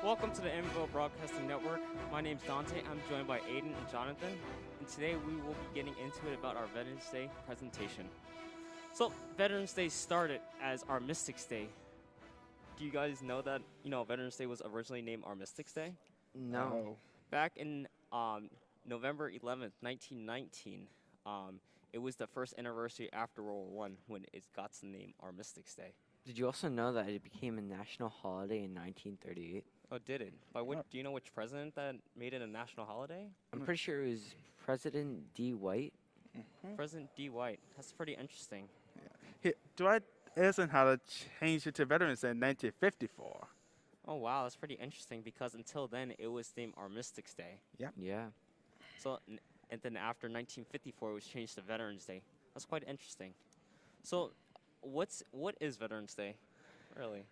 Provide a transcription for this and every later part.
Welcome to the Enville Broadcasting Network. My name's Dante. I'm joined by Aiden and Jonathan. And today we will be getting into it about our Veterans Day presentation. So, Veterans Day started as Armistice Day. Do you guys know that, Veterans Day was originally named Armistice Day? No. Back in November 11th, 1919, it was the first anniversary after World War I when it got the name Armistice Day. Did you also know that it became a national holiday in 1938? Oh, did it? Do you know which president that made it a national holiday? I'm pretty sure it was President D. White. President D. White. That's pretty interesting. Dwight Eisenhower changed it to Veterans Day in 1954. Oh, wow, that's pretty interesting because until then it was named Armistice Day. Yeah. So, and then after 1954 it was changed to Veterans Day. That's quite interesting. So, what is Veterans Day, really?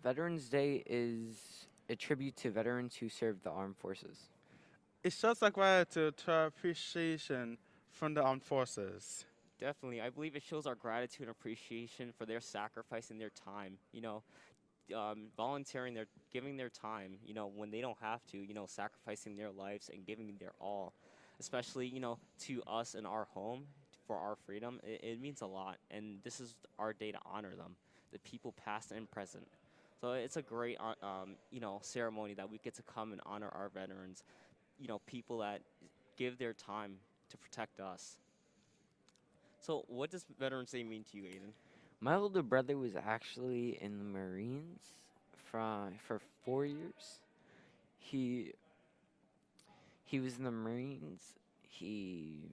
Veterans Day is a tribute to veterans who served the armed forces. It shows like gratitude to our appreciation from the armed forces. Definitely. I believe it shows our gratitude and appreciation for their sacrifice and their time, volunteering, giving their time, when they don't have to, sacrificing their lives and giving their all, especially, to us in our home for our freedom. It means a lot, and this is our day to honor them, the people past and present. So it's a great, ceremony that we get to come and honor our veterans, people that give their time to protect us. So what does Veterans Day mean to you, Aiden? My older brother was actually in the Marines for 4 years. He was in the Marines. He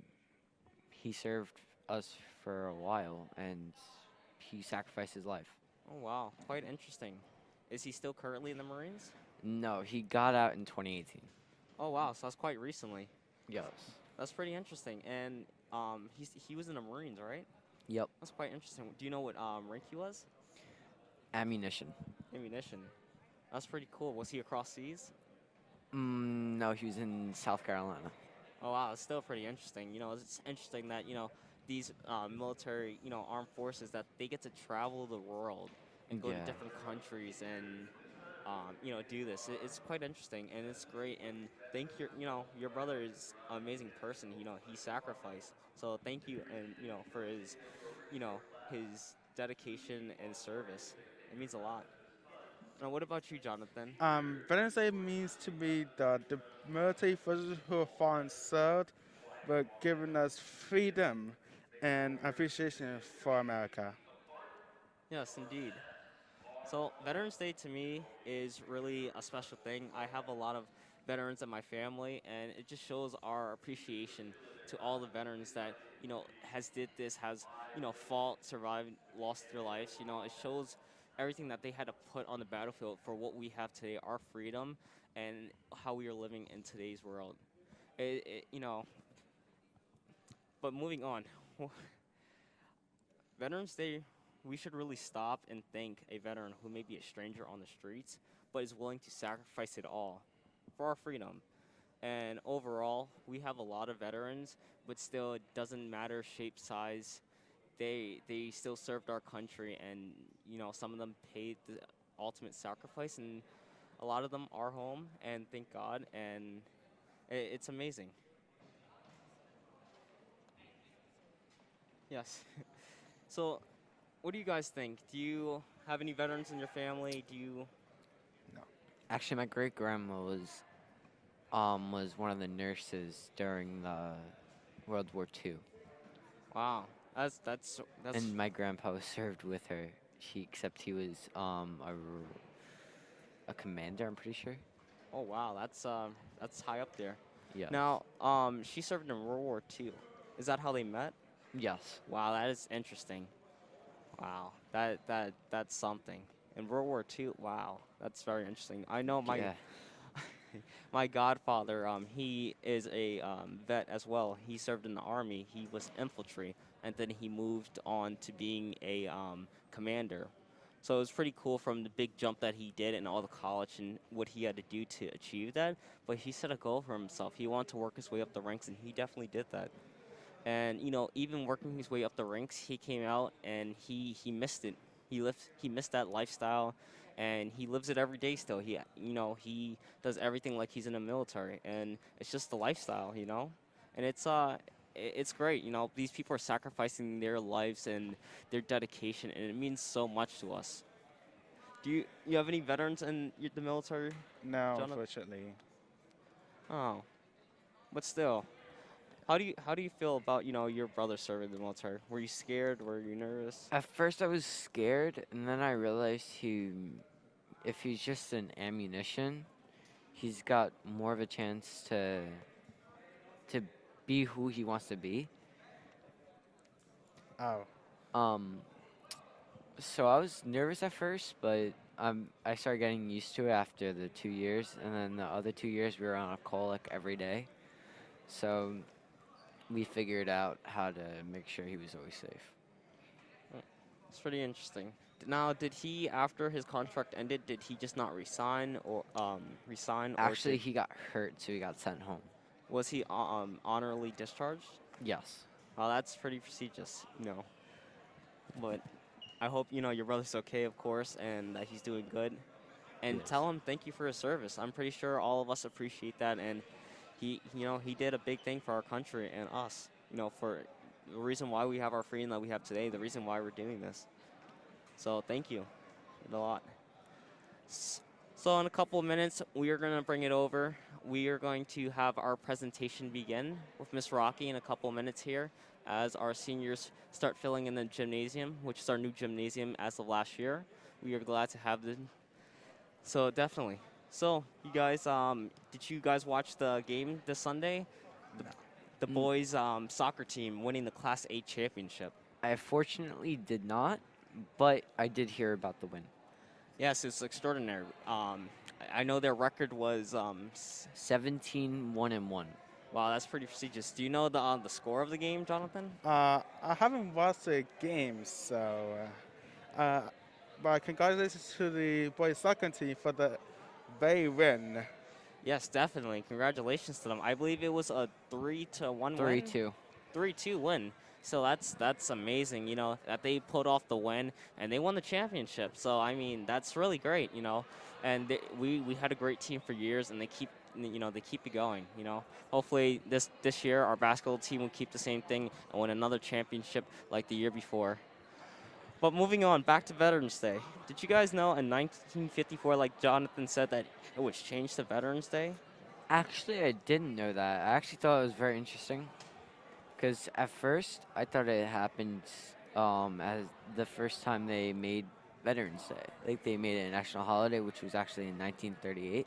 served us for a while, and he sacrificed his life. Oh, wow. Quite interesting. Is he still currently in the Marines? No, he got out in 2018. Oh, wow. So that's quite recently. Yes. That's pretty interesting. And he was in the Marines, right? Yep. That's quite interesting. Do you know what rank he was? Ammunition. Ammunition. That's pretty cool. Was he across seas? No, he was in South Carolina. Oh, wow. It's still pretty interesting. It's interesting that, these military, armed forces, that they get to travel the world and go to different countries and, do this. It's quite interesting, and it's great. And thank your brother is an amazing person. He sacrificed. So thank you, and, for his, his dedication and service. It means a lot. Now, what about you, Jonathan? Veterans Day means to me the military forces who have fought and served, but giving us freedom and appreciation for America. Yes, indeed. So Veterans Day to me is really a special thing. I have a lot of veterans in my family, and it just shows our appreciation to all the veterans that, has did this, has, fought, survived, lost their lives. It shows everything that they had to put on the battlefield for what we have today, our freedom, and how we are living in today's world. But moving on, Veterans Day, we should really stop and thank a veteran who may be a stranger on the streets, but is willing to sacrifice it all for our freedom. And overall, we have a lot of veterans, but still, it doesn't matter shape, size. They still served our country, and some of them paid the ultimate sacrifice, and a lot of them are home, and thank God, and it's amazing. Yes. So, what do you guys think? Do you have any veterans in your family? Do you? No. Actually, my great grandma was one of the nurses during the World War II. Wow, that's. And my grandpa was served with her. Except he was a commander, I'm pretty sure. Oh wow, that's high up there. Yeah. Now, she served in World War II. Is that how they met? Yes. Wow, that is interesting. Wow, that's something. In World War II, wow, that's very interesting. I know my my godfather, he is a vet as well. He served in the Army. He was infantry, and then he moved on to being a commander. So it was pretty cool from the big jump that he did and all the college and what he had to do to achieve that. But he set a goal for himself. He wanted to work his way up the ranks, and he definitely did that. And even working his way up the ranks, he came out and he missed it. He missed that lifestyle, and he lives it every day still. He does everything like he's in the military, and it's just the lifestyle, and it's great. These people are sacrificing their lives and their dedication, and it means so much to us. Do you have any veterans in the military, No, Jonathan? unfortunately. Oh, but still, how do you feel about your brother serving in the military? Were you scared? Were you nervous? At first, I was scared, and then I realized if he's just an ammunition, he's got more of a chance to be who he wants to be. Oh, Um, so I was nervous at first, but I started getting used to it after the 2 years, and then the other 2 years we were on a call like every day. So we figured out how to make sure he was always safe. It's pretty interesting. Now, did he, after his contract ended, did he just not resign or Actually, he got hurt, so he got sent home. was he honorably discharged? Yes. Well, that's pretty prestigious. But I hope your brother's okay, of course, and that he's doing good. And Yes. tell him thank you for his service. I'm pretty sure all of us appreciate that, and he did a big thing for our country and us. For the reason why we have our freedom that we have today, the reason why we're doing this. So thank you a lot. So in a couple of minutes, we are going to bring it over. We are going to have our presentation begin with Miss Rocky in a couple of minutes here as our seniors start filling in the gymnasium, which is our new gymnasium as of last year. We are glad to have them. So definitely. So you guys, did you guys watch the game this Sunday? The boys soccer team winning the Class A championship. I fortunately did not, but I did hear about the win. Yes, it's extraordinary. I know their record was 17-1-1. wow, that's pretty prestigious. Do you know the score of the game, Jonathan? I haven't watched the game, so. But congratulations to the boys soccer team for the big win. Yes, definitely. Congratulations to them. I believe it was a 3-1 win. 3-2. 3-2 win. So that's amazing, that they pulled off the win and they won the championship. So I mean, that's really great, And we had a great team for years, and they keep it going. Hopefully this year our basketball team will keep the same thing and win another championship like the year before. But moving on, back to Veterans Day. Did you guys know in 1954, like Jonathan said, that it was changed to Veterans Day? Actually, I didn't know that. I actually thought it was very interesting. Because at first, I thought it happened as the first time they made Veterans Day. Like, they made it a national holiday, which was actually in 1938.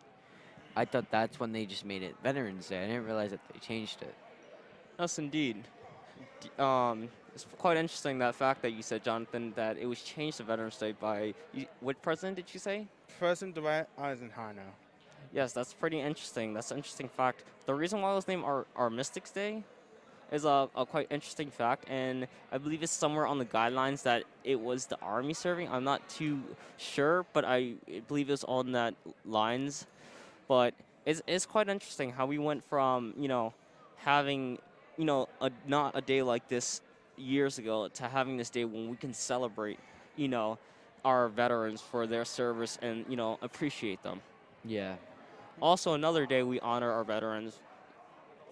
I thought that's when they just made it Veterans Day. I didn't realize that they changed it. Yes, indeed. It's quite interesting, that fact that you said, Jonathan, that it was changed to Veterans Day by, what president did you say? President Dwight Eisenhower. Yes, that's pretty interesting. That's an interesting fact. The reason why it was named Armistice Day is a quite interesting fact, and I believe it's somewhere on the guidelines that it was the Army serving. I'm not too sure, but I believe it was on that lines. But it's quite interesting how we went from, having, not a day like this years ago to having this day when we can celebrate, our veterans for their service and, appreciate them. Yeah. Also, another day we honor our veterans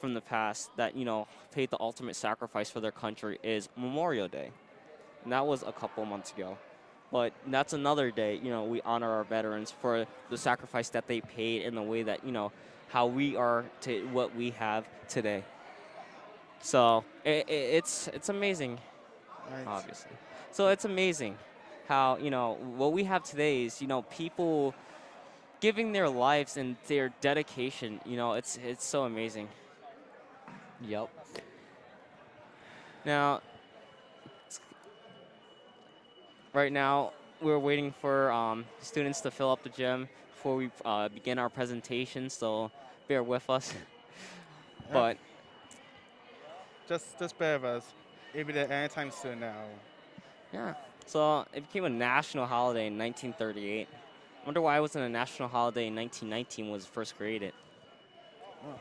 from the past that, paid the ultimate sacrifice for their country is Memorial Day. And that was a couple months ago. But that's another day, we honor our veterans for the sacrifice that they paid in the way that, how we are to what we have today. So it's amazing, Right. obviously. So it's amazing how, what we have today is, people giving their lives and their dedication, it's so amazing. Yep. Now, right now, we're waiting for students to fill up the gym before we begin our presentation, so bear with us. But Just bear with us. It'll be there anytime soon now. yeah, so it became a national holiday in 1938. I wonder why it wasn't a national holiday in 1919 when it was first created. Oh.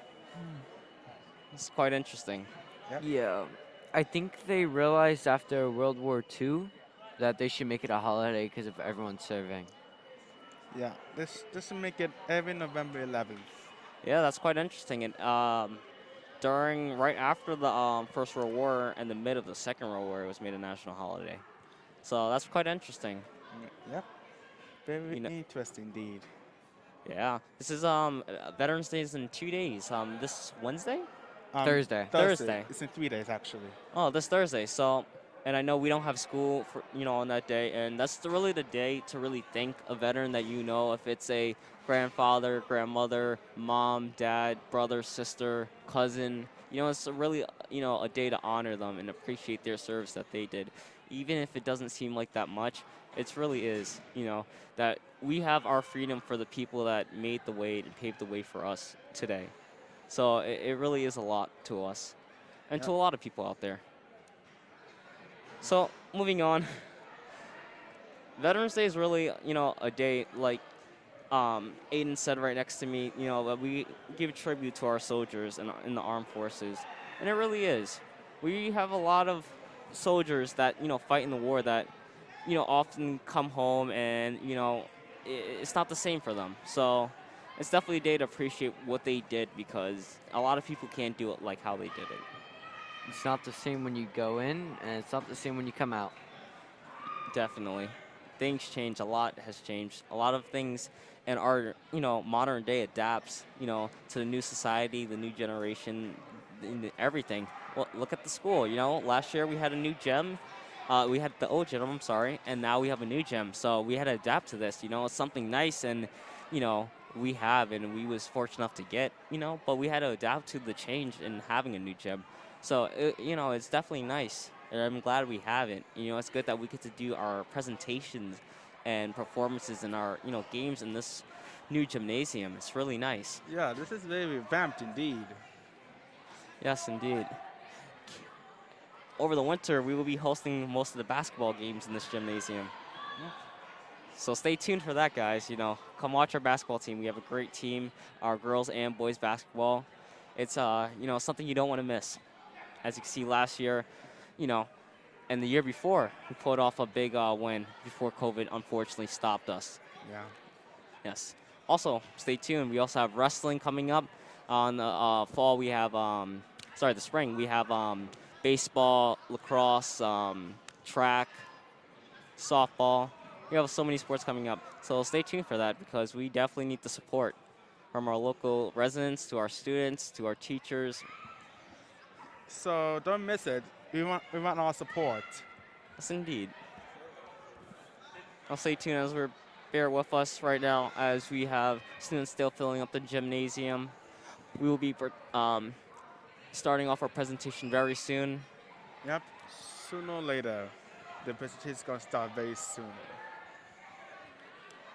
It's quite interesting. Yep. Yeah. I think they realized after World War II that they should make it a holiday because of everyone serving. Yeah, this will make it every November 11th. Yeah, that's quite interesting. And during right after the First World War and the mid of the Second World War, it was made a national holiday. So that's quite interesting. Yep, very You know, interesting indeed. yeah. This is Veterans Day is in 2 days. This Wednesday, Thursday. Thursday. Thursday. It's in 3 days actually. Oh, this Thursday. So, and I know we don't have school for on that day, and that's really the day to really thank a veteran that you know. If it's a grandfather, grandmother, mom, dad, brother, sister, cousin, it's a really a day to honor them and appreciate their service that they did, even if it doesn't seem like that much. It really is, that we have our freedom for the people that made the way and paved the way for us today. So it really is a lot to us and Yep. to a lot of people out there. So moving on, Veterans Day is really, a day like Aiden said right next to me, that we give tribute to our soldiers in the armed forces, and it really is. We have a lot of soldiers that fight in the war that often come home and it's not the same for them. So it's definitely a day to appreciate what they did because a lot of people can't do it like how they did it. It's not the same when you go in, and it's not the same when you come out. Definitely. Things change. A lot has changed. A lot of things in our, modern day adapts, to the new society, the new generation, everything. Well, look at the school, Last year we had a new gym. We had the old gym, I'm sorry, and now we have a new gym. So we had to adapt to this, It's something nice and, we have and we was fortunate enough to get, but we had to adapt to the change in having a new gym. So, it's definitely nice. And I'm glad we have it. It's good that we get to do our presentations and performances in our, games in this new gymnasium. It's really nice. Yeah, this is very revamped indeed. Yes, indeed. Over the winter, we will be hosting most of the basketball games in this gymnasium. Yeah. So stay tuned for that, guys. Come watch our basketball team. We have a great team, our girls and boys basketball. It's, something you don't want to miss. As you can see last year, and the year before, we pulled off a big win before COVID unfortunately stopped us. Yeah. Yes. Also, stay tuned. We also have wrestling coming up. On the fall, we have, the spring, we have baseball, lacrosse, track, softball. We have so many sports coming up. So stay tuned for that because we definitely need the support from our local residents to our students to our teachers. So don't miss it. We want our support. Yes, indeed. I'll stay tuned as bear with us right now as we have students still filling up the gymnasium. We will be starting off our presentation very soon. Yep. Sooner or later, the presentation is going to start very soon.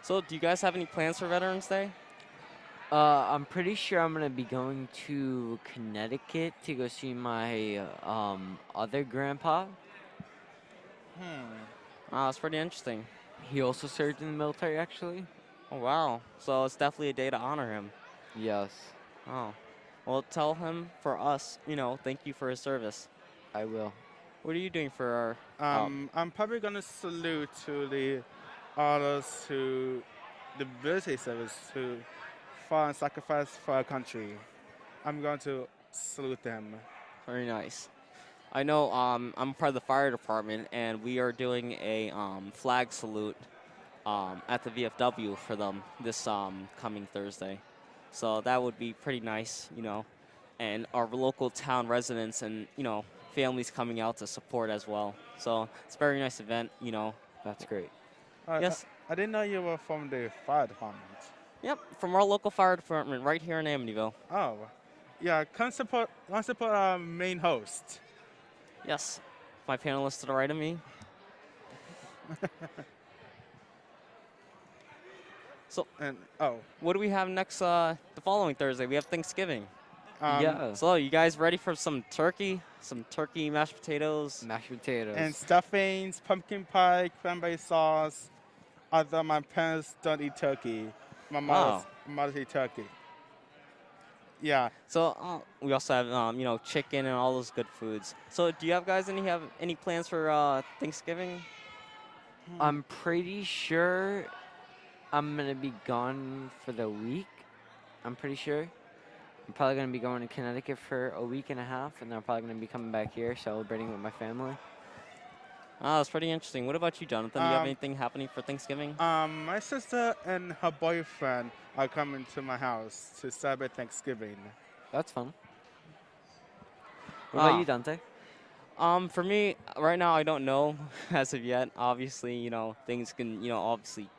So, do you guys have any plans for Veterans Day? I'm pretty sure I'm gonna be going to Connecticut to go see my other grandpa. Wow, that's pretty interesting. He also served in the military, actually. Oh, wow. So, it's definitely a day to honor him. Yes, Oh. Well, tell him for us, thank you for his service. I will. What are you doing for I'm probably going to salute to the others who the military service who fought and sacrificed for our country. I'm going to salute them. Very nice. I know I'm part of the fire department, and we are doing a flag salute at the VFW for them this coming Thursday. So that would be pretty nice, and our local town residents and, families coming out to support as well. So it's a very nice event, That's great. Yes. I didn't know you were from the fire department. Yep, from our local fire department right here in Amityville. Oh, yeah. Come support our main host. Yes, my panelists to the right of me. So, And what do we have next the following Thursday? We have Thanksgiving. Yeah. So, you guys ready for some turkey? Some turkey mashed potatoes? Mashed potatoes. and stuffings, pumpkin pie, cranberry sauce. Although my parents don't eat turkey, my mother eat turkey. Yeah. So, we also have chicken and all those good foods. So, do you have guys have any plans for Thanksgiving? I'm pretty sure I'm gonna be gone for the week. I'm pretty sure. I'm probably gonna be going to Connecticut for a week and a half, and then I'm probably gonna be coming back here celebrating with my family. Oh, that's pretty interesting. What about you, Jonathan? Do you have anything happening for Thanksgiving? My sister and her boyfriend are coming to my house to celebrate Thanksgiving. That's fun. What about Ah, you, Dante? For me, right now, I don't know as of yet. Obviously, things can, obviously,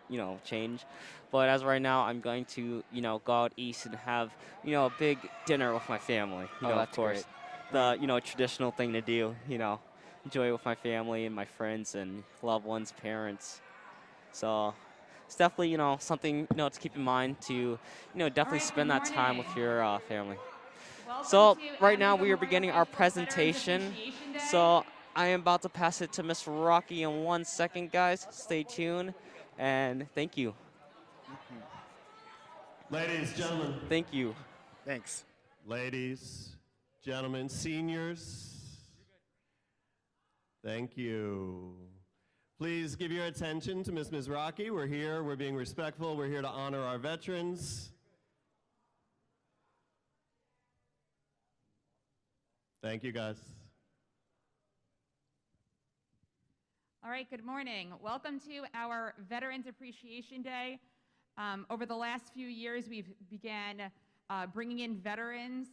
change. But as of right now, I'm going to, go out east and have, a big dinner with my family. Oh, Of that's course, great. the, traditional thing to do, enjoy it with my family and my friends and loved ones, parents. So it's definitely, something, to keep in mind to, definitely spend that time with your family. So right now we are beginning our presentation. So I am about to pass it to Miss Rocky in 1 second, guys. Stay tuned, and thank you. Ladies, gentlemen. Thank you. Thanks. Ladies, gentlemen, seniors. Thank you. Please give your attention to Miss Rocky. We're here. We're being respectful. We're here to honor our veterans. Thank you, guys. All right, good morning. Welcome to our Veterans Appreciation Day. Over the last few years, we've began bringing in veterans,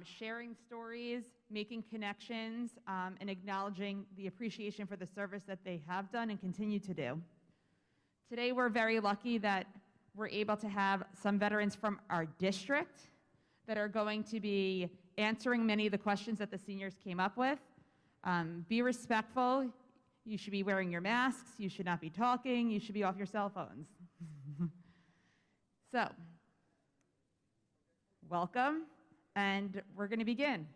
sharing stories, making connections, and acknowledging the appreciation for the service that they have done and continue to do. Today, we're very lucky that we're able to have some veterans from our district that are going to be answering many of the questions that the seniors came up with. Be respectful. You should be wearing your masks. You should not be talking. You should be off your cell phones. So, welcome, and we're going to begin.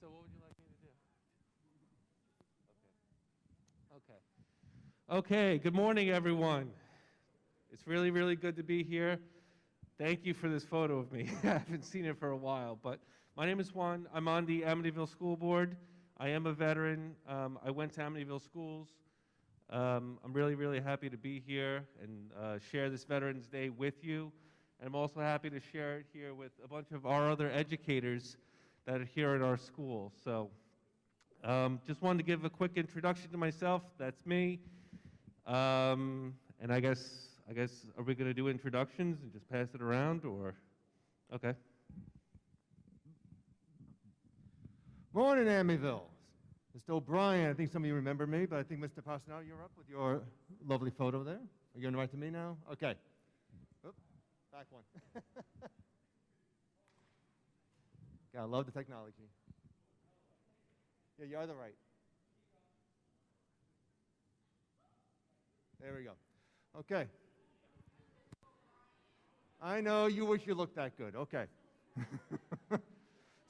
So what would you like me to do? Okay. Okay, good morning, everyone. It's really, really good to be here. Thank you for this photo of me. I haven't seen it for a while, but my name is Juan. I'm on the Amityville School Board. I am a veteran. I went to Amityville schools. I'm really, really happy to be here and share this Veterans Day with you. And I'm also happy to share it here with a bunch of our other educators that are here at our school. So just wanted to give a quick introduction to myself. That's me. And I guess, are we going to do introductions and just pass it around, or? Okay. Morning, Amityville. Mr. O'Brien, I think some of you remember me, but I think Mr. Parsonal, you're up with your lovely photo there. Are you going to write to me now? Okay. Oop, back one. I love the technology. Yeah, you're the right. There we go. Okay. I know you wish you looked that good. Okay.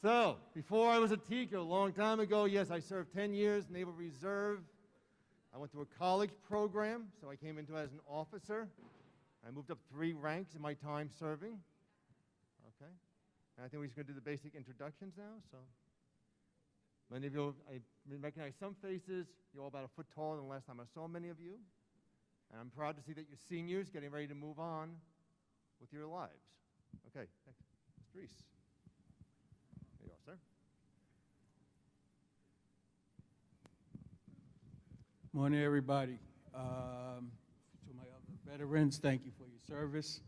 So, before I was a teacher a long time ago, yes, I served 10 years Naval Reserve. I went to a college program, so I came into it as an officer. I moved up 3 ranks in my time serving. Okay. And I think we're just going to do the basic introductions now. So, many of you, I recognize some faces. You're all about a foot taller than the last time I saw many of you. And I'm proud to see that you're seniors getting ready to move on with your lives. Okay, next. Mr. Reese. There you are, sir. Morning, everybody. To my other veterans, thank you for your service.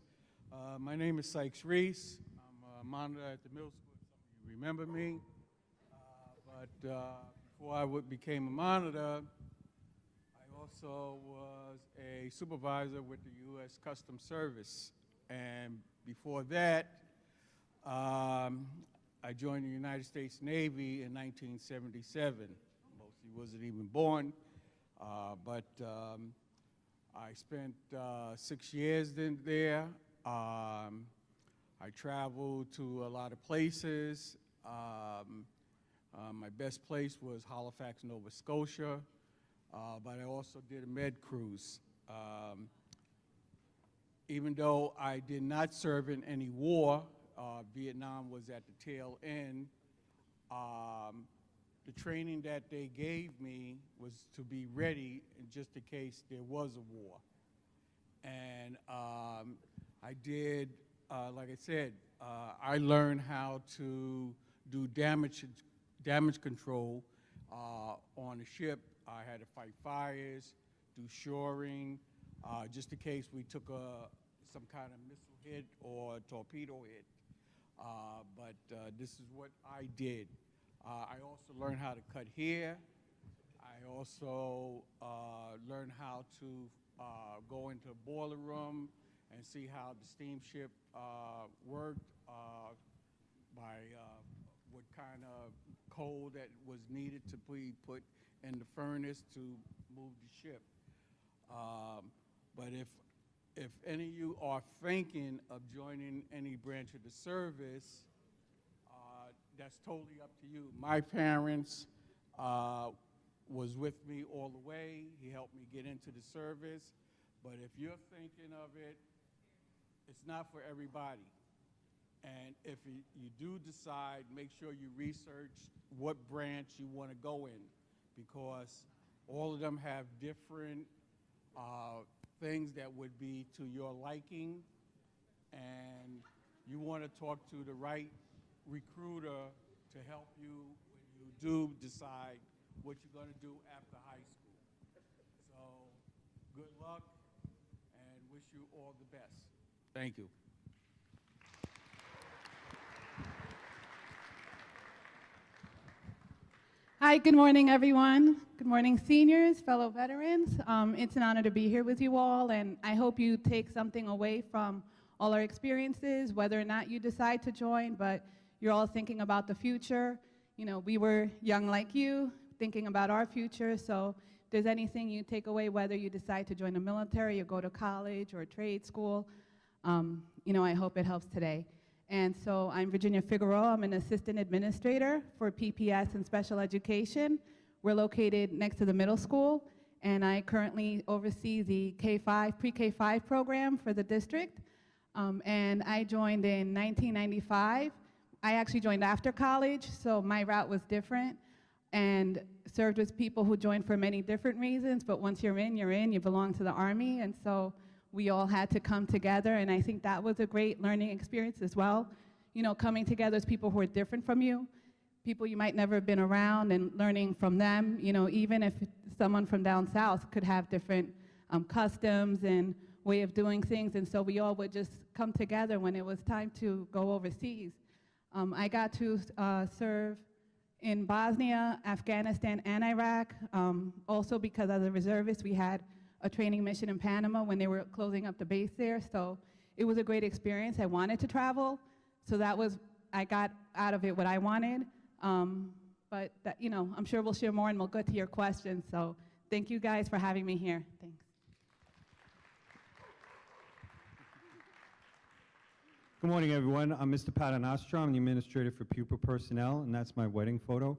My name is Sykes Reese. I'm a monitor at the middle school. Some of you remember me. But before I became a monitor, I also was a supervisor with the U.S. Customs Service. And before that, I joined the United States Navy in 1977. Mostly wasn't even born, but I spent 6 years there. I traveled to a lot of places. My best place was Halifax, Nova Scotia, but I also did a med cruise. Even though I did not serve in any war, Vietnam was at the tail end. The training that they gave me was to be ready just in case there was a war. And I did, like I said, I learned how to do damage control on the ship. I had to fight fires, do shoring, just in case we took some kind of missile hit or torpedo hit. But this is what I did. I also learned how to cut hair. I also learned how to go into a boiler room and see how the steamship worked by what kind of coal that was needed to be put in the furnace to move the ship. But if any of you are thinking of joining any branch of the service, that's totally up to you. My parents was with me all the way. He helped me get into the service. But if you're thinking of it, it's not for everybody. And if you do decide, make sure you research what branch you want to go in, because all of them have different things that would be to your liking, and you want to talk to the right recruiter to help you when you do decide what you're going to do after high school. So good luck and wish you all the best. Thank you. Hi, good morning, everyone. Good morning, seniors, fellow veterans. It's an honor to be here with you all, and I hope you take something away from all our experiences, whether or not you decide to join, but you're all thinking about the future. You know, we were young like you, thinking about our future, so if there's anything you take away, whether you decide to join the military or go to college or trade school, you know, I hope it helps today. And so I'm Virginia Figueroa. I'm an assistant administrator for PPS and special education. We're located next to the middle school, and I currently oversee the K-5, pre-K-5 program for the district. And I joined in 1995. I actually joined after college, so my route was different, and served with people who joined for many different reasons, but once you're in, you belong to the Army, and so we all had to come together, and I think that was a great learning experience as well. You know, coming together as people who are different from you, people you might never have been around, and learning from them, you know, even if someone from down south could have different customs and way of doing things, and so we all would just come together when it was time to go overseas. I got to serve in Bosnia, Afghanistan, and Iraq. Also because as a reservist, we had a training mission in Panama when they were closing up the base there. So it was a great experience. I wanted to travel, so that was, I got out of it what I wanted. But that, you know, I'm sure we'll share more and we'll get to your questions. So thank you guys for having me here. Thanks. Good morning, everyone. I'm Mr. Paternostro. I'm the administrator for pupil personnel, and that's my wedding photo.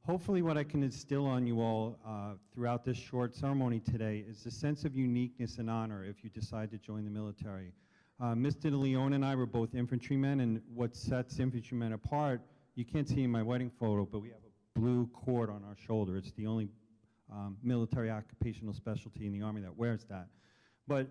Hopefully what I can instill on you all throughout this short ceremony today is a sense of uniqueness and honor if you decide to join the military. Mr. De Leon and I were both infantrymen, and what sets infantrymen apart, you can't see in my wedding photo, but we have a blue cord on our shoulder. It's the only military occupational specialty in the Army that wears that. But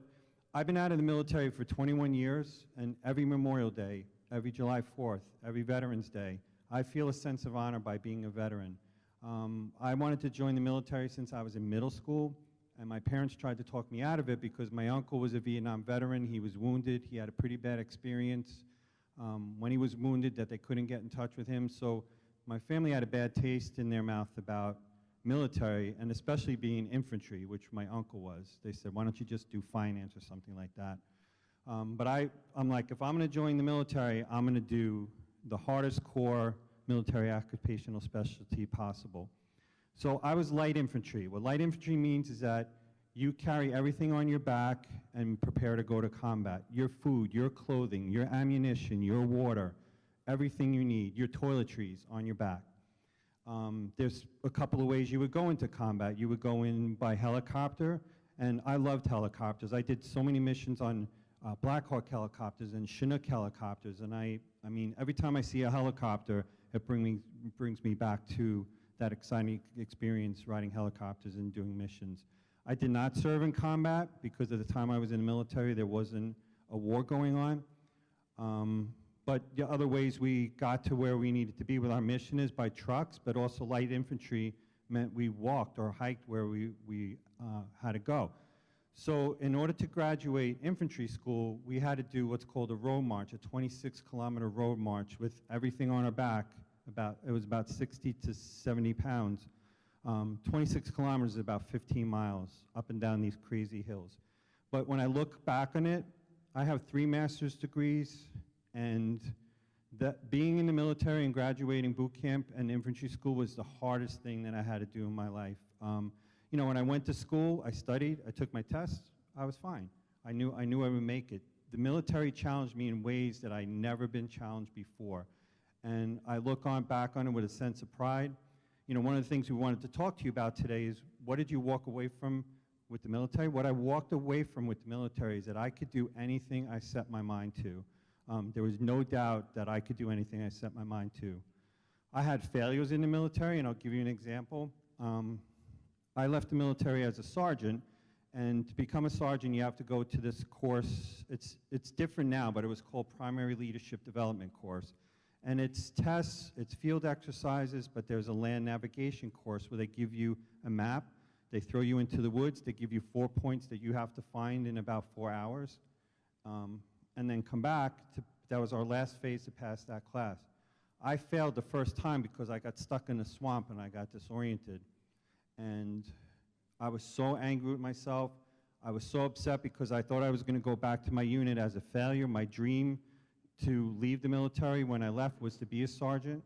I've been out of the military for 21 years, and every Memorial Day, every July 4th, every Veterans Day, I feel a sense of honor by being a veteran. I wanted to join the military since I was in middle school, and my parents tried to talk me out of it because my uncle was a Vietnam veteran. He was wounded. He had a pretty bad experience when he was wounded that they couldn't get in touch with him. So my family had a bad taste in their mouth about military, and especially being infantry, which my uncle was. They said, why don't you just do finance or something like that? But I'm like, if I'm going to join the military, I'm going to do the hardest core military occupational specialty possible. So I was light infantry. What light infantry means is that you carry everything on your back and prepare to go to combat. Your food, your clothing, your ammunition, your water, everything you need, your toiletries on your back. There's a couple of ways you would go into combat. You would go in by helicopter, and I loved helicopters. I did so many missions on Black Hawk helicopters and Chinook helicopters, and I mean, every time I see a helicopter, it brings me back to that exciting experience riding helicopters and doing missions. I did not serve in combat because at the time I was in the military, there wasn't a war going on. But the other ways we got to where we needed to be with our mission is by trucks, but also light infantry meant we walked or hiked where we had to go. So in order to graduate infantry school, we had to do what's called a road march, a 26-kilometer road march with everything on our back. It was about 60 to 70 pounds. 26 kilometers is about 15 miles up and down these crazy hills. But when I look back on it, I have 3 master's degrees, and being in the military and graduating boot camp and infantry school was the hardest thing that I had to do in my life. You know, when I went to school, I studied, I took my tests, I was fine. I knew I would make it. The military challenged me in ways that I'd never been challenged before. And I look back on it with a sense of pride. You know, one of the things we wanted to talk to you about today is what did you walk away from with the military? What I walked away from with the military is that I could do anything I set my mind to. There was no doubt that I could do anything I set my mind to. I had failures in the military, and I'll give you an example. I left the military as a sergeant, and to become a sergeant, you have to go to this course. It's different now, but it was called Primary Leadership Development Course. And it's tests, it's field exercises, but there's a land navigation course where they give you a map, they throw you into the woods, they give you 4 points that you have to find in about 4 hours, and then come back. That was our last phase to pass that class. I failed the first time because I got stuck in a swamp and I got disoriented. And I was so angry with myself. I was so upset because I thought I was going to go back to my unit as a failure. My dream to leave the military when I left was to be a sergeant.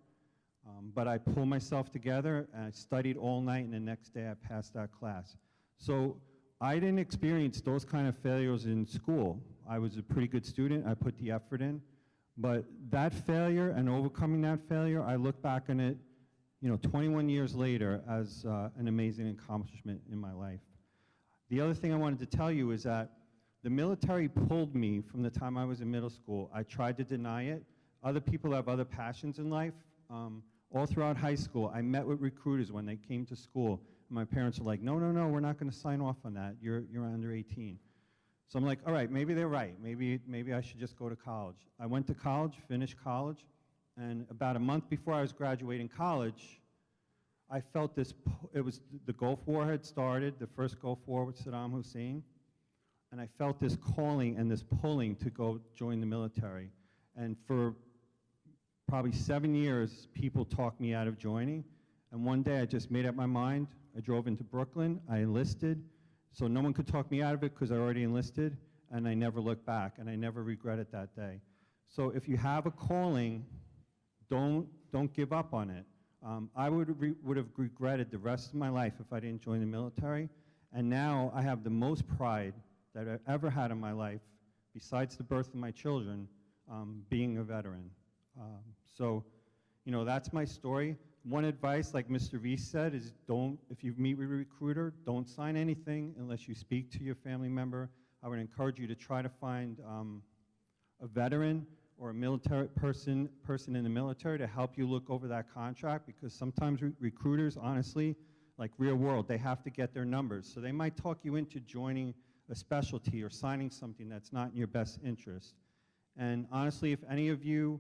But I pulled myself together and I studied all night, and the next day I passed that class. So I didn't experience those kind of failures in school. I was a pretty good student. I put the effort in. But that failure and overcoming that failure, I look back on it, you know, 21 years later as an amazing accomplishment in my life. The other thing I wanted to tell you is that the military pulled me from the time I was in middle school. I tried to deny it. Other people have other passions in life. All throughout high school, I met with recruiters when they came to school. And my parents were like, no, we're not going to sign off on that. You're under 18. So I'm like, all right, maybe they're right. Maybe I should just go to college. I went to college, finished college, and about a month before I was graduating college, I felt this, the Gulf War had started, the first Gulf War with Saddam Hussein, and I felt this calling and this pulling to go join the military. And for probably 7 years, people talked me out of joining, and one day I just made up my mind. I drove into Brooklyn, I enlisted, so no one could talk me out of it because I already enlisted, and I never looked back, and I never regretted that day. So if you have a calling, don't give up on it. I would have regretted the rest of my life if I didn't join the military, and now I have the most pride that I've ever had in my life, besides the birth of my children, being a veteran. So, you know, that's my story. One advice, like Mr. Reese said, is if you meet with a recruiter, don't sign anything unless you speak to your family member. I would encourage you to try to find a veteran or a military person in the military to help you look over that contract, because sometimes recruiters, honestly, like real world, they have to get their numbers. So they might talk you into joining a specialty or signing something that's not in your best interest. And honestly, if any of you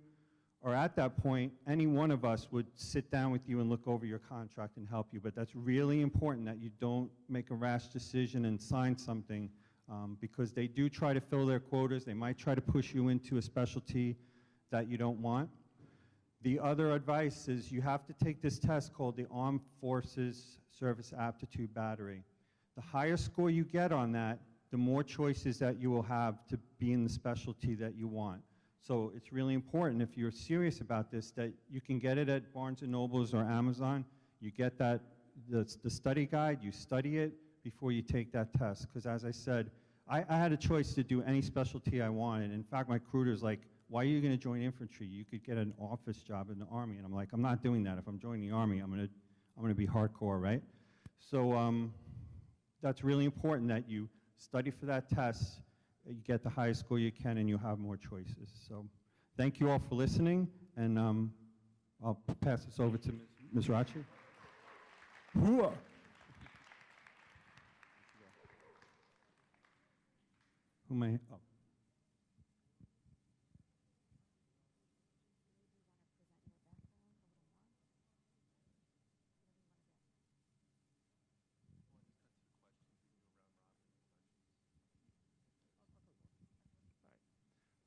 are at that point, any one of us would sit down with you and look over your contract and help you. But that's really important that you don't make a rash decision and sign something, because they do try to fill their quotas. They might try to push you into a specialty that you don't want. The other advice is you have to take this test called the Armed Forces Service Aptitude Battery. The higher score you get on that, the more choices that you will have to be in the specialty that you want. So it's really important, if you're serious about this, that you can get it at Barnes & Nobles or Amazon. You get the study guide, you study it before you take that test. Because as I said, I had a choice to do any specialty I wanted. In fact, my recruiter's like, why are you going to join infantry? You could get an office job in the Army. And I'm like, I'm not doing that. If I'm joining the Army, I'm going to be hardcore, right? So that's really important that you study for that test, you get the highest score you can, and you have more choices. So thank you all for listening, and I'll pass this over to Ms. Rachi. Who may? Oh.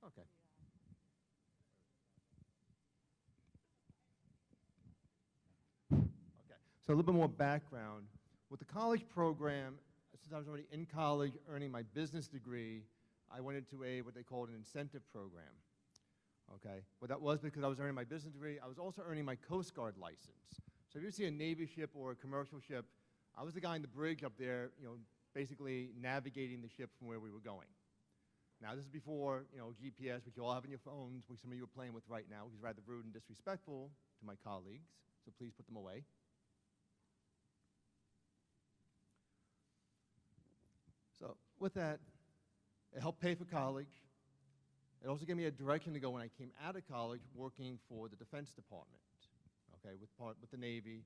Okay. Okay. So a little bit more background. With the college program, since I was already in college earning my business degree, I went into what they called an incentive program. Okay. What that was, because I was earning my business degree, I was also earning my Coast Guard license. So if you see a Navy ship or a commercial ship, I was the guy in the bridge up there, basically navigating the ship from where we were going. Now, this is before, GPS, which you all have in your phones, which some of you are playing with right now, which is rather rude and disrespectful to my colleagues, so please put them away. So with that, it helped pay for college. It also gave me a direction to go when I came out of college working for the Defense Department, okay, with the Navy.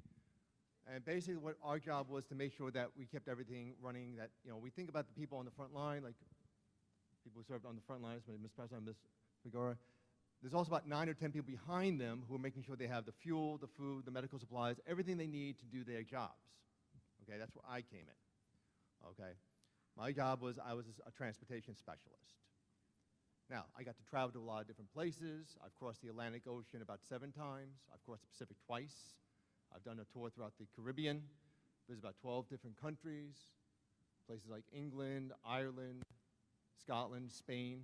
And basically what our job was to make sure that we kept everything running, that, we think about the people on the front line, like people who served on the front lines, Ms. President, Ms. Figueroa. There's also about 9 or 10 people behind them who are making sure they have the fuel, the food, the medical supplies, everything they need to do their jobs. Okay, that's where I came in. Okay, my job was I was a transportation specialist. Now, I got to travel to a lot of different places. I've crossed the Atlantic Ocean about 7 times. I've crossed the Pacific twice. I've done a tour throughout the Caribbean, visited about 12 different countries, places like England, Ireland, Scotland, Spain,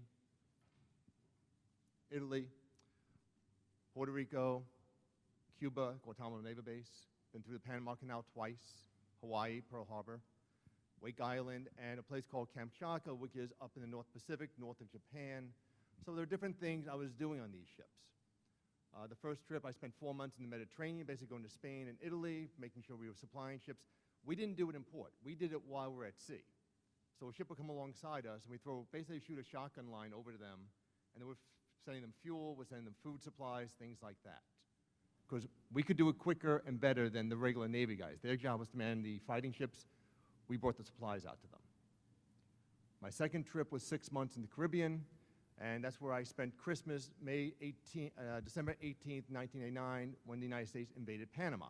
Italy, Puerto Rico, Cuba, Guantanamo Naval Base, been through the Panama Canal twice, Hawaii, Pearl Harbor, Wake Island, and a place called Kamchatka, which is up in the North Pacific, north of Japan. So there are different things I was doing on these ships. The first trip, I spent 4 months in the Mediterranean, basically going to Spain and Italy, making sure we were supplying ships. We didn't do it in port. We did it while we're at sea. So a ship would come alongside us, and we basically shoot a shotgun line over to them, and then we're sending them fuel, we're sending them food supplies, things like that. Because we could do it quicker and better than the regular Navy guys. Their job was to man the fighting ships. We brought the supplies out to them. My second trip was 6 months in the Caribbean, and that's where I spent Christmas, December 18th, 1989, when the United States invaded Panama.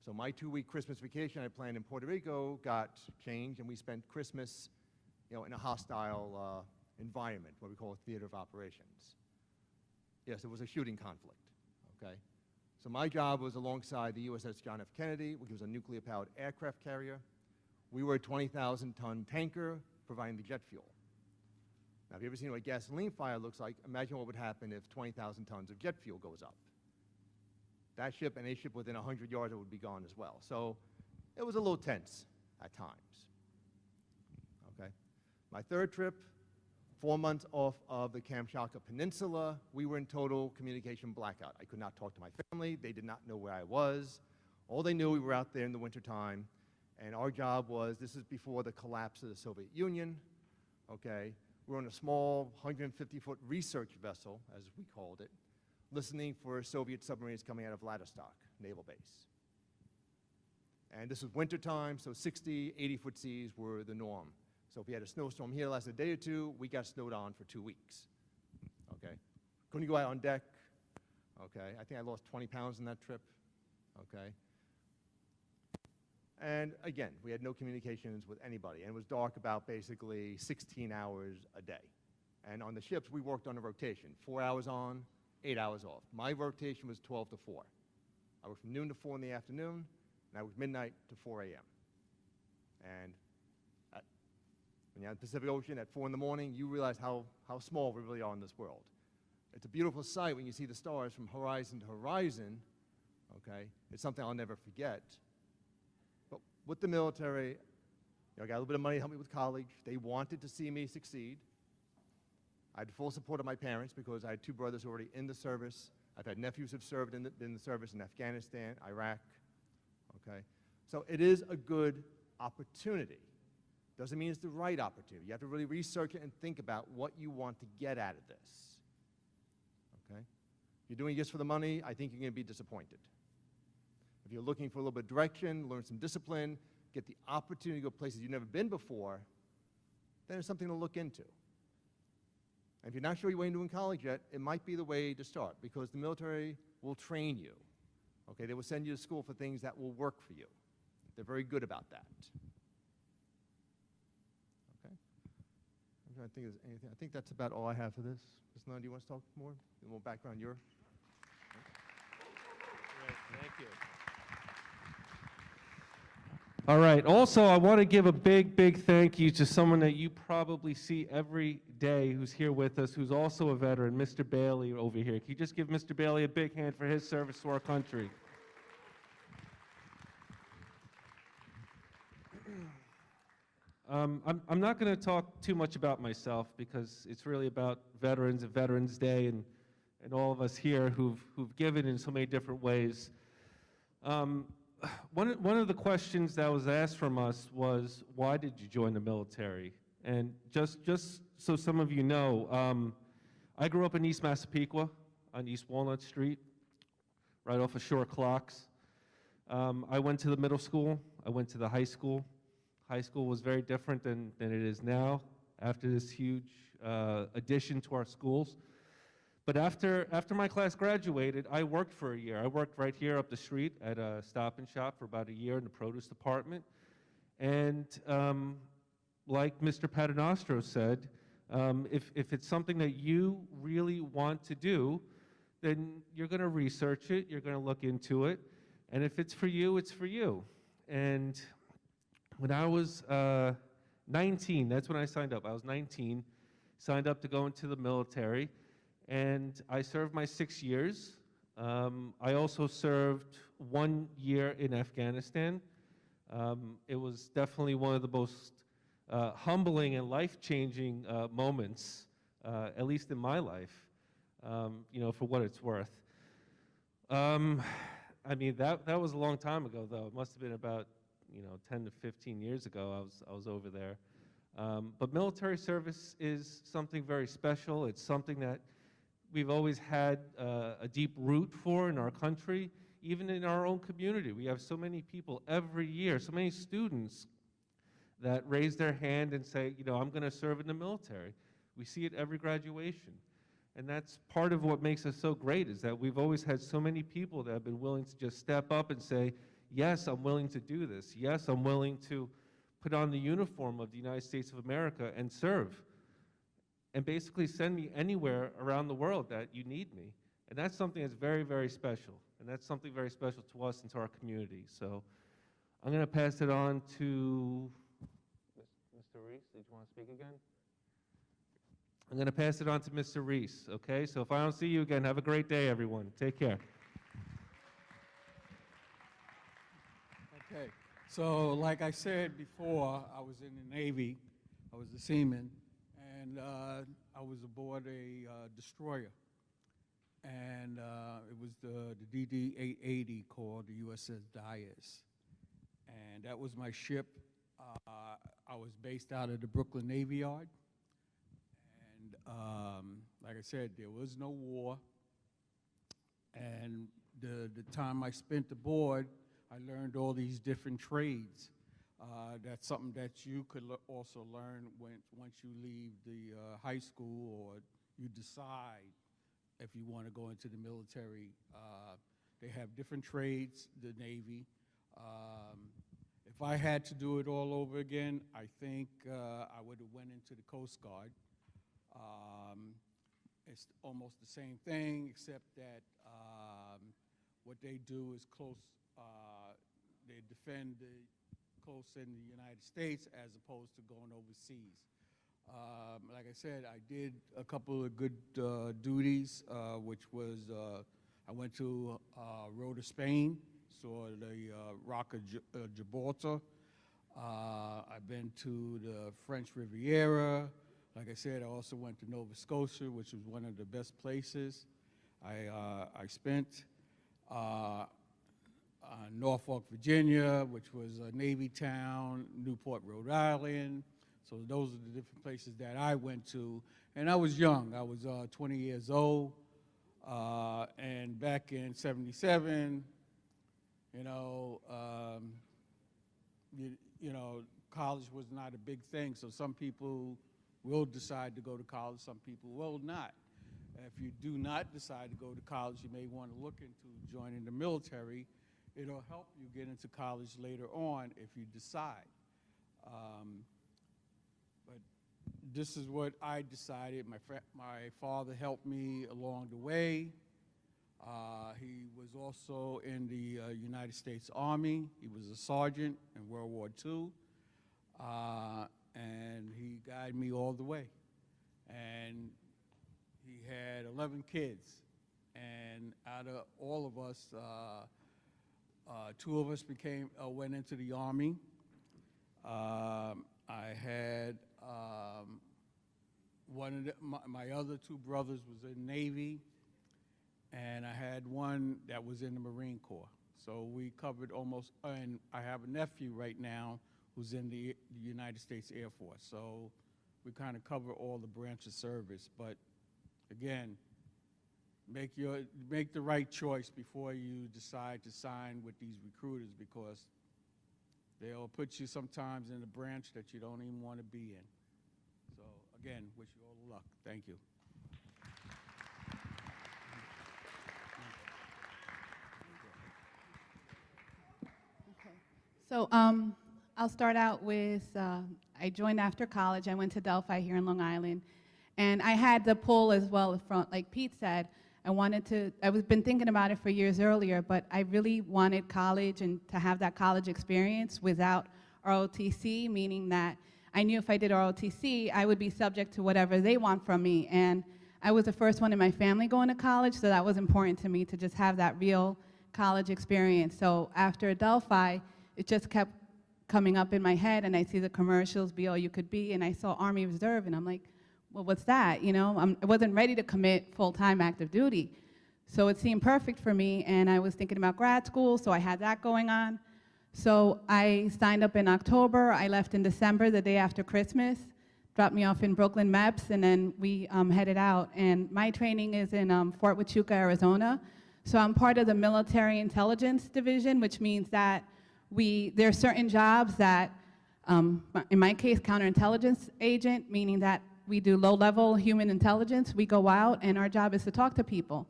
So my 2-week Christmas vacation I planned in Puerto Rico got changed, and we spent Christmas, in a hostile environment, what we call a theater of operations. Yes, it was a shooting conflict, okay? So my job was alongside the USS John F. Kennedy, which was a nuclear-powered aircraft carrier. We were a 20,000-ton tanker providing the jet fuel. Now, if you've ever seen what a gasoline fire looks like, imagine what would happen if 20,000 tons of jet fuel goes up. That ship and a ship within 100 yards, it would be gone as well. So it was a little tense at times. Okay. My third trip, 4 months off of the Kamchatka Peninsula, we were in total communication blackout. I could not talk to my family. They did not know where I was. All they knew, we were out there in the wintertime, and our job was, this is before the collapse of the Soviet Union, okay? We were on a small 150-foot research vessel, as we called it, listening for Soviet submarines coming out of Vladivostok Naval Base. And this was wintertime, so 60, 80-foot seas were the norm. So if we had a snowstorm here lasted a day or two, we got snowed on for 2 weeks, okay? Couldn't go out on deck, okay? I think I lost 20 pounds in that trip, okay? And again, we had no communications with anybody, and it was dark about basically 16 hours a day. And on the ships, we worked on a rotation, 4 hours on, 8 hours off. My rotation was 12 to 4. I worked from noon to 4 in the afternoon, and I worked midnight to 4 a.m. And when you're in the Pacific Ocean at 4 in the morning, you realize how small we really are in this world. It's a beautiful sight when you see the stars from horizon to horizon, okay? It's something I'll never forget. But with the military, I got a little bit of money to help me with college. They wanted to see me succeed. I had full support of my parents because I had two brothers already in the service. I've had nephews who've served in the service in Afghanistan, Iraq, okay? So it is a good opportunity. Doesn't mean it's the right opportunity. You have to really research it and think about what you want to get out of this, okay? If you're doing this for the money, I think you're going to be disappointed. If you're looking for a little bit of direction, learn some discipline, get the opportunity to go places you've never been before, then it's something to look into. And if you're not sure what you're doing in college yet, it might be the way to start, because the military will train you. Okay, they will send you to school for things that will work for you. They're very good about that. Okay. I'm trying to think if there's anything. I think that's about all I have for this. Ms. Nunn, do you want to talk more? A little background, Great, thank you. All right, also I want to give a big thank you to someone that you probably see every day who's here with us, who's also a veteran, Mr. Bailey over here. Can you just give Mr. Bailey a big hand for his service to our country? I'm not going to talk too much about myself because it's really about veterans and Veterans Day and all of us here who've given in so many different ways. One of the questions that was asked from us was, why did you join the military? And just so some of you know, I grew up in East Massapequa on East Walnut Street, right off of Shore Clocks. I went to the middle school. I went to the high school. High school was very different than it is now after this huge addition to our schools. But after my class graduated, I worked for a year. I worked right here up the street at a Stop and Shop for about a year in the produce department. And like Mr. Paternostro said, if it's something that you really want to do, then you're going to research it, you're going to look into it, and if it's for you, it's for you. And when I was 19, that's when I signed up. I was 19, signed up to go into the military. And I served my 6 years. I also served 1 year in Afghanistan. It was definitely one of the most humbling and life-changing moments, at least in my life, you know, for what it's worth. I mean, that was a long time ago, though. It must have been about, 10 to 15 years ago I was over there. But military service is something very special. It's something that we've always had a deep root for in our country, even in our own community. We have so many people every year, so many students that raise their hand and say, I'm going to serve in the military. We see it every graduation. And that's part of what makes us so great, is that we've always had so many people that have been willing to just step up and say, yes, I'm willing to do this. Yes, I'm willing to put on the uniform of the United States of America and serve. And basically send me anywhere around the world that you need me. And that's something that's very, very special. And that's something very special to us and to our community. So I'm going to pass it on to Mr. Reese. Did you want to speak again? I'm going to pass it on to Mr. Reese, okay? So if I don't see you again, have a great day, everyone. Take care. Okay. So like I said before, I was in the Navy. I was a seaman. And I was aboard a destroyer, and it was the DD-880 called the USS Dias, and that was my ship. I was based out of the Brooklyn Navy Yard, and like I said, there was no war, and the time I spent aboard, I learned all these different trades. That's something that you could also learn once you leave the high school, or you decide if you want to go into the military. They have different trades, the Navy. If I had to do it all over again, I think I would have went into the Coast Guard. It's almost the same thing, except that what they do is close. They defend the close in the United States as opposed to going overseas. Like I said, I did a couple of good duties, which was I went to Rota, Spain, saw the Rock of Gibraltar. I've been to the French Riviera. Like I said, I also went to Nova Scotia, which was one of the best places. I spent Norfolk, Virginia, which was a Navy town, Newport, Rhode Island. So those are the different places that I went to. And I was young. I was 20 years old. And back in '77, you know, college was not a big thing. So some people will decide to go to college. Some people will not. If you do not decide to go to college, you may want to look into joining the military. It'll help you get into college later on if you decide. But this is what I decided. My father helped me along the way. He was also in the United States Army. He was a sergeant in World War II. And he guided me all the way. And he had 11 kids. And out of all of us, 2 of us went into the Army. I had my other 2 brothers was in Navy, and I had one that was in the Marine Corps. So we covered almost, and I have a nephew right now who's in the United States Air Force. So we kind of cover all the branch of service. But again, make the right choice before you decide to sign with these recruiters, because they'll put you sometimes in a branch that you don't even want to be in. So again, wish you all the luck. Thank you. So I'll start out with, I joined after college. I went to Delphi here in Long Island. And I had the pull as well from, like Pete said, I've been thinking about it for years earlier, but I really wanted college and to have that college experience without ROTC, meaning that I knew if I did ROTC, I would be subject to whatever they want from me. And I was the first one in my family going to college, so that was important to me to just have that real college experience. So after Delphi, it just kept coming up in my head, and I see the commercials, Be All You Could Be, and I saw Army Reserve, and I'm like, well, what's that? You know, I wasn't ready to commit full-time active duty. So it seemed perfect for me, and I was thinking about grad school, so I had that going on. So I signed up in October. I left in December, the day after Christmas, dropped me off in Brooklyn, MEPS, and then we headed out. And my training is in Fort Huachuca, Arizona. So I'm part of the Military Intelligence Division, which means that there are certain jobs that, in my case, counterintelligence agent, meaning that we do low-level human intelligence. We go out, and our job is to talk to people.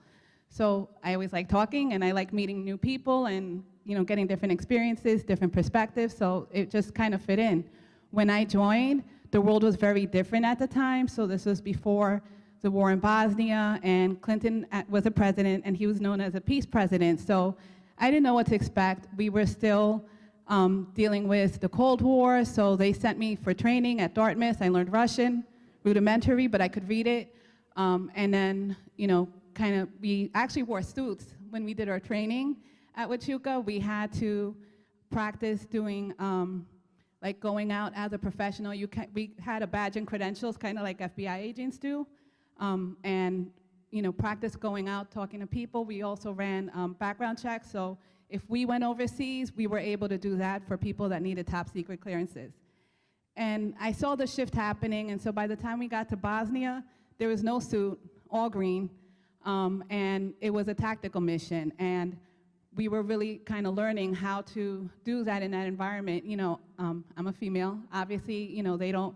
So I always like talking, and I like meeting new people and, you know, getting different experiences, different perspectives, so it just kind of fit in. When I joined, the world was very different at the time, so this was before the war in Bosnia, and Clinton was the president, and he was known as a peace president. So I didn't know what to expect. We were still dealing with the Cold War, so they sent me for training at Dartmouth. I learned Russian, rudimentary, but I could read it. And then, you know, we actually wore suits when we did our training at Huachuca. We had to practice doing, like going out as a professional. We had a badge and credentials, kind of like FBI agents do. And, you know, practice going out, talking to people. We also ran background checks, so if we went overseas, we were able to do that for people that needed top secret clearances. And I saw the shift happening, and so by the time we got to Bosnia, there was no suit, all green, and it was a tactical mission. And we were really kind of learning how to do that in that environment. You know, I'm a female. Obviously, you know, they don't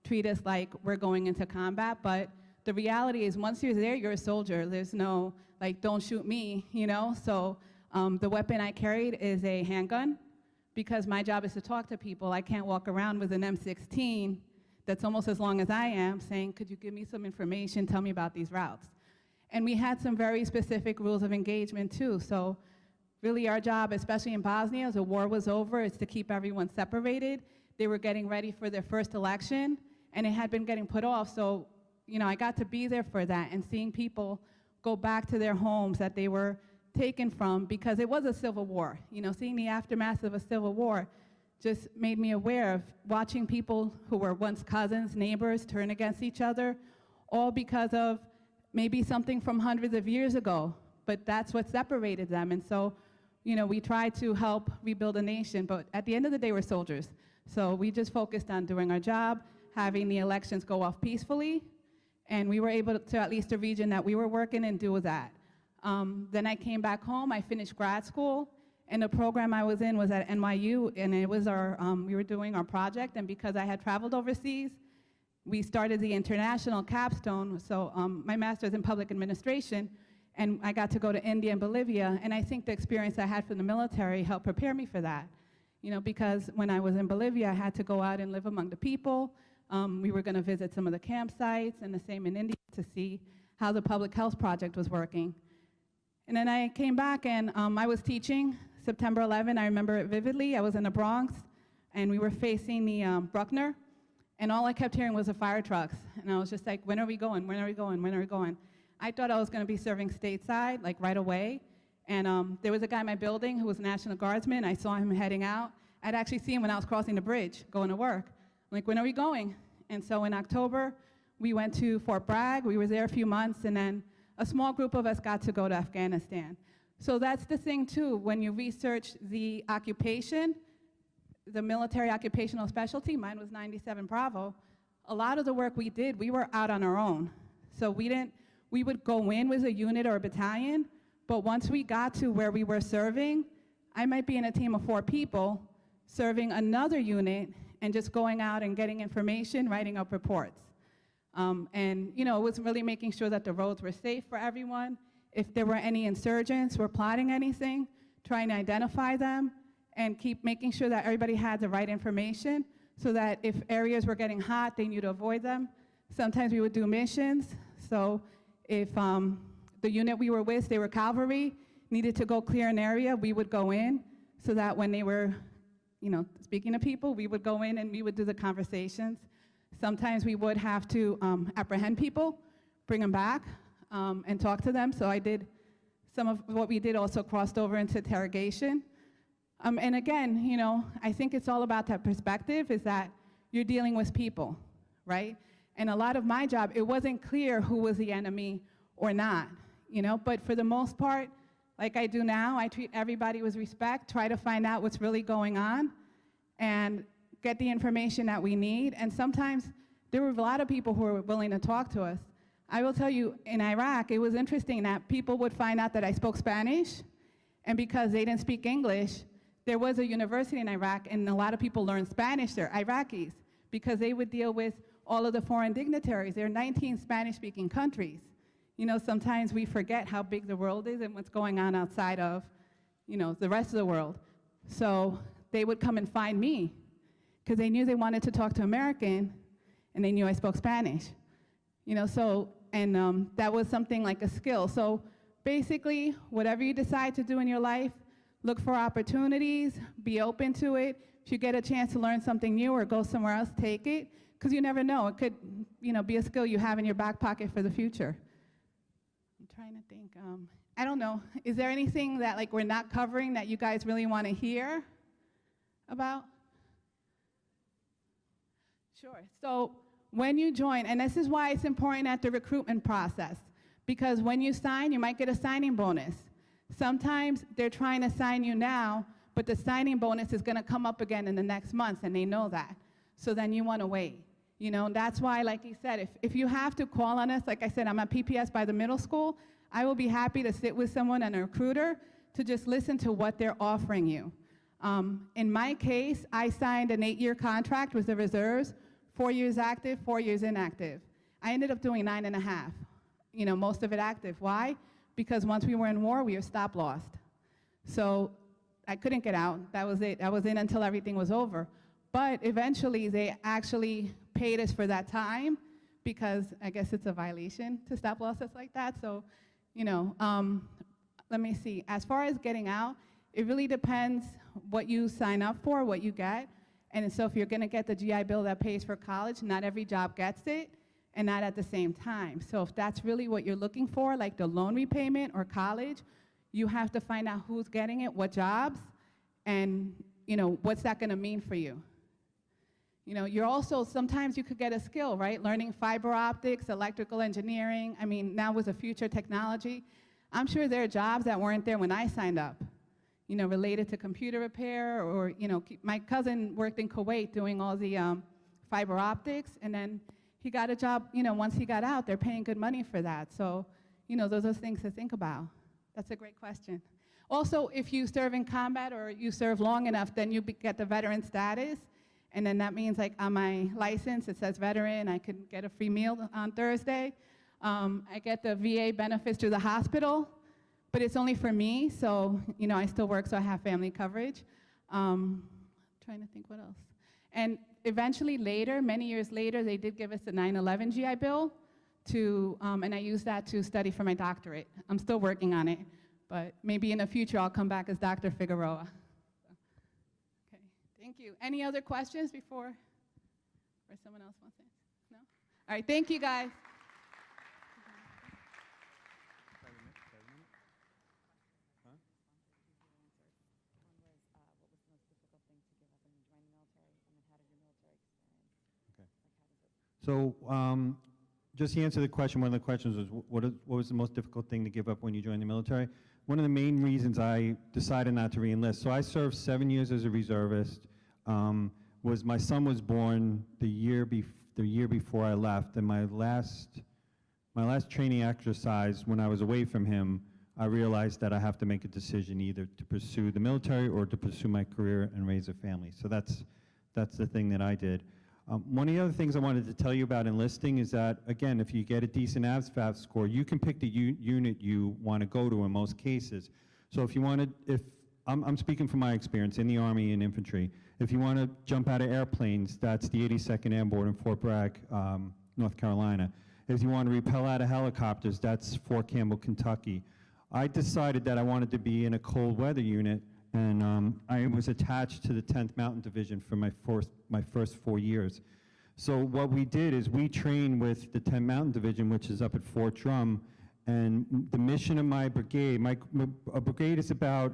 treat us like we're going into combat, but the reality is once you're there, you're a soldier. There's no, like, don't shoot me, you know? So the weapon I carried is a handgun, because my job is to talk to people. I can't walk around with an M16 that's almost as long as I am saying, could you give me some information, tell me about these routes. And we had some very specific rules of engagement too. So really our job, especially in Bosnia, as the war was over, is to keep everyone separated. They were getting ready for their first election, and it had been getting put off. So, you know, I got to be there for that, and seeing people go back to their homes that they were taken from, because it was a civil war. You know, seeing the aftermath of a civil war just made me aware of watching people who were once cousins, neighbors, turn against each other, all because of maybe something from hundreds of years ago, but that's what separated them. And so, you know, we tried to help rebuild a nation, but at the end of the day, we're soldiers. So we just focused on doing our job, having the elections go off peacefully, and we were able to, at least the region that we were working in, do that. Then I came back home, I finished grad school, and the program I was in was at NYU, and it was our, we were doing our project, and because I had traveled overseas, we started the international capstone, so my master's in public administration, and I got to go to India and Bolivia, and I think the experience I had from the military helped prepare me for that. You know, because when I was in Bolivia, I had to go out and live among the people. We were going to visit some of the campsites, and the same in India, to see how the public health project was working. And then I came back, and I was teaching September 11. I remember it vividly. I was in the Bronx, and we were facing the Bruckner, and all I kept hearing was the fire trucks. And I was just like, when are we going? When are we going? When are we going? I thought I was going to be serving stateside, like right away. And there was a guy in my building who was a National Guardsman. I saw him heading out. I'd actually seen him when I was crossing the bridge, going to work. I'm like, when are we going? And so in October, we went to Fort Bragg. We were there a few months, and then a small group of us got to go to Afghanistan. So that's the thing, too. When you research the occupation, the military occupational specialty, mine was 97 Bravo, a lot of the work we did, we were out on our own. So we would go in with a unit or a battalion, but once we got to where we were serving, I might be in a team of 4 people serving another unit and just going out and getting information, writing up reports. And you know, it was really making sure that the roads were safe for everyone. If there were any insurgents who were plotting anything, trying to identify them and keep making sure that everybody had the right information so that if areas were getting hot, they knew to avoid them. Sometimes we would do missions. So if the unit we were with, they were cavalry, needed to go clear an area, we would go in so that when they were, you know, speaking to people, we would go in and we would do the conversations. Sometimes we would have to apprehend people, bring them back, and talk to them. So I did some of what we did also crossed over into interrogation. And again, you know, I think it's all about that perspective, is that you're dealing with people, right? And a lot of my job, it wasn't clear who was the enemy or not, you know? But for the most part, like I do now, I treat everybody with respect, try to find out what's really going on, and get the information that we need. And sometimes there were a lot of people who were willing to talk to us. I will tell you, in Iraq, it was interesting that people would find out that I spoke Spanish, and because they didn't speak English, there was a university in Iraq, and a lot of people learned Spanish there, Iraqis, because they would deal with all of the foreign dignitaries. There are 19 Spanish-speaking countries. You know, sometimes we forget how big the world is and what's going on outside of, you know, the rest of the world. So they would come and find me, because they knew they wanted to talk to American, and they knew I spoke Spanish. You know, so, and that was something like a skill. So basically, whatever you decide to do in your life, look for opportunities, be open to it. If you get a chance to learn something new or go somewhere else, take it, because you never know. It could, you know, be a skill you have in your back pocket for the future. I'm trying to think. I don't know. Is there anything that like we're not covering that you guys really want to hear about? Sure. So when you join, and this is why it's important at the recruitment process, because when you sign, you might get a signing bonus. Sometimes they're trying to sign you now, but the signing bonus is going to come up again in the next month, and they know that. So then you want to wait. You know, that's why, like you said, if you have to call on us, like I said, I'm at PPS by the middle school, I will be happy to sit with someone and a recruiter to just listen to what they're offering you. In my case, I signed an 8-year contract with the reserves, 4 years active, 4 years inactive. I ended up doing 9.5, you know, most of it active. Why? Because once we were in war, we were stop lost. So I couldn't get out. That was it. I was in until everything was over. But eventually, they actually paid us for that time, because I guess it's a violation to stop losses like that. So, you know, let me see. As far as getting out, it really depends what you sign up for, what you get. And so if you're going to get the GI Bill that pays for college, not every job gets it, and not at the same time. So if that's really what you're looking for, like the loan repayment or college, you have to find out who's getting it, what jobs, and what's that going to mean for you? You're also, sometimes you could get a skill, right? Learning fiber optics, electrical engineering. I mean, now with the future technology, I'm sure there are jobs that weren't there when I signed up, related to computer repair or, my cousin worked in Kuwait doing all the fiber optics, and then he got a job, once he got out, they're paying good money for that. So, those are things to think about. That's a great question. Also, if you serve in combat or you serve long enough, then you get the veteran status. And then that means, like, on my license, it says veteran. I could get a free meal on Thursday. I get the VA benefits through the hospital, but it's only for me. So, I still work, so I have family coverage. Trying to think what else. And eventually later, many years later, they did give us the 9/11 GI Bill and I used that to study for my doctorate. I'm still working on it, but maybe in the future I'll come back as Dr. Figueroa. Thank you. Any other questions before, or someone else wants to? No? All right, thank you, guys. So just to answer the question, one of the questions was, what was the most difficult thing to give up when you joined the military? One of the main reasons I decided not to re-enlist, so I served 7 years as a reservist, was my son was born the year before I left, and my last training exercise, when I was away from him, I realized that I have to make a decision either to pursue the military or to pursue my career and raise a family. So that's the thing that I did. One of the other things I wanted to tell you about enlisting is that, again, if you get a decent ASVAB score, you can pick the unit you want to go to in most cases. So if you want to, I'm speaking from my experience in the Army and infantry, if you want to jump out of airplanes, that's the 82nd Airborne in Fort Bragg, North Carolina. If you want to rappel out of helicopters, that's Fort Campbell, Kentucky. I decided that I wanted to be in a cold weather unit, and I was attached to the 10th Mountain Division for my first 4 years. So what we did is we trained with the 10th Mountain Division, which is up at Fort Drum, and the mission of my brigade, a brigade is about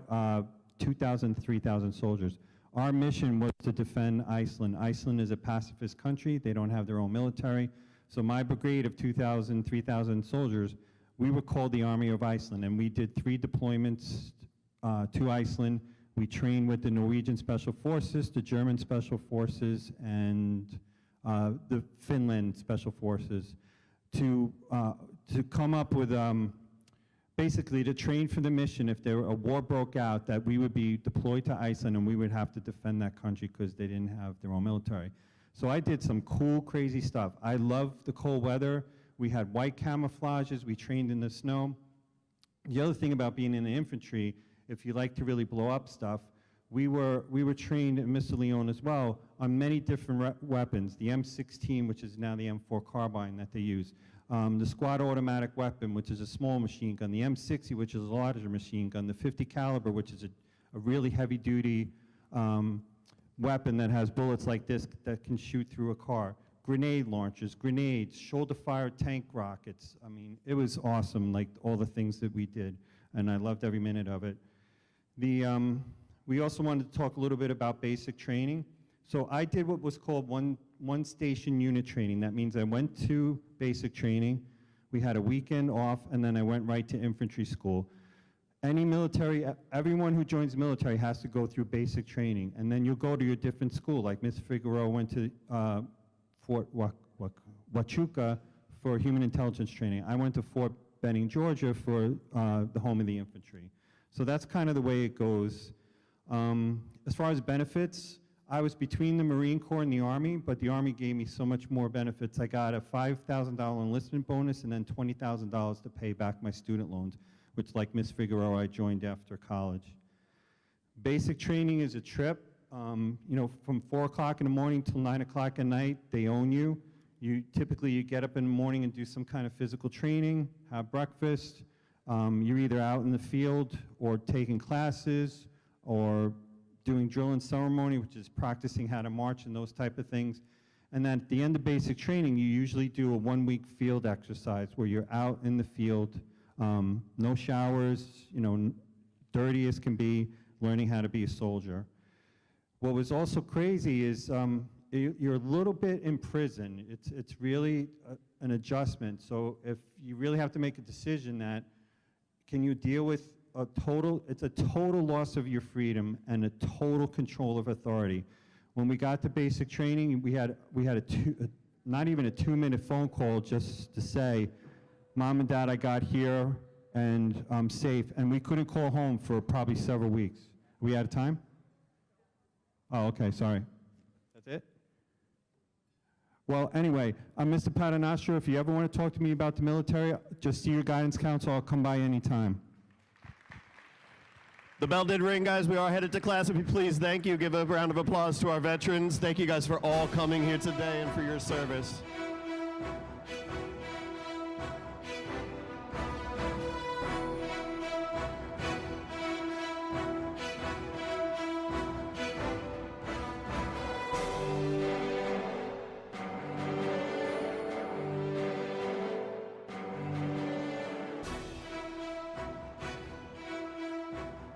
2,000, 3,000 soldiers. Our mission was to defend Iceland. Iceland is a pacifist country. They don't have their own military. So my brigade of 2,000, 3,000 soldiers, we were called the Army of Iceland, and we did 3 deployments to Iceland. We trained with the Norwegian Special Forces, the German Special Forces, and the Finland Special Forces to come up with, basically to train for the mission if a war broke out, that we would be deployed to Iceland and we would have to defend that country because they didn't have their own military. So I did some cool, crazy stuff. I loved the cold weather. We had white camouflages. We trained in the snow. The other thing about being in the infantry, if you like to really blow up stuff, we were trained at Mr. Leone as well on many different weapons. The M16, which is now the M4 carbine that they use. The squad automatic weapon, which is a small machine gun. The M60, which is a larger machine gun. The 50 caliber, which is a really heavy duty weapon that has bullets like this that can shoot through a car. Grenade launchers, grenades, shoulder-fired tank rockets. I mean, it was awesome, like all the things that we did, and I loved every minute of it. We also wanted to talk a little bit about basic training. So I did what was called one station unit training. That means I went to basic training, we had a weekend off, and then I went right to infantry school. Any military, everyone who joins the military has to go through basic training, and then you'll go to your different school. Like Ms. Figueroa went to Fort Huachuca for human intelligence training. I went to Fort Benning, Georgia for the home of the infantry. So that's kind of the way it goes. As far as benefits, I was between the Marine Corps and the Army, but the Army gave me so much more benefits. I got a $5,000 enlistment bonus and then $20,000 to pay back my student loans, which, like Ms. Figueroa, I joined after college. Basic training is a trip. You know, from 4 o'clock in the morning till 9 o'clock at night, they own you. Typically, you get up in the morning and do some kind of physical training, have breakfast. You're either out in the field or taking classes or doing drill and ceremony, which is practicing how to march and those type of things. And then at the end of basic training, you usually do a 1-week field exercise where you're out in the field, no showers, you know, dirty as can be, learning how to be a soldier. what was also crazy is you're a little bit in prison. It's really an adjustment. So if you really have to make a decision that, can you deal with it's a total loss of your freedom and a total control of authority. When we got to basic training, we had not even a 2-minute phone call just to say, Mom and Dad, I got here and I'm safe. And we couldn't call home for probably several weeks. Are we out of time? Oh, okay, sorry. That's it? Well, anyway, Mr. Paternostro, if you ever want to talk to me about the military, just see your guidance council. I'll come by anytime. The bell did ring, guys. We are headed to class. If you please, thank you. Give a round of applause to our veterans. Thank you guys for all coming here today and for your service.